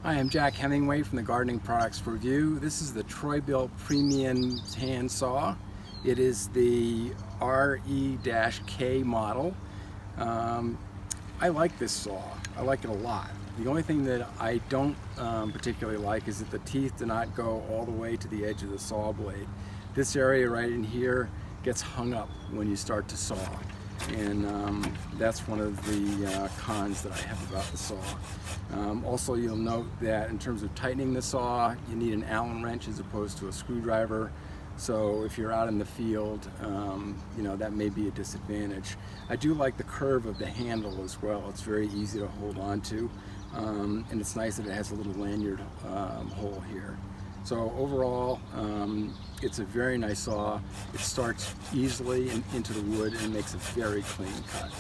Hi, I'm Jack Hemingway from the Gardening Products Review. This is the Bilt Premium Hand Saw. It is the RE-K model. I like this saw. I like it a lot. The only thing that I don't particularly like is that the teeth do not go all the way to the edge of the saw blade. This area right in here gets hung up when you start to saw. And that's one of the cons that I have about the saw. Also, you'll note that in terms of tightening the saw, you need an Allen wrench as opposed to a screwdriver. So if you're out in the field, that may be a disadvantage. I do like the curve of the handle as well. It's very easy to hold on to, and it's nice that it has a little lanyard hole here. So overall, it's a very nice saw. It starts easily into the wood and makes a very clean cut.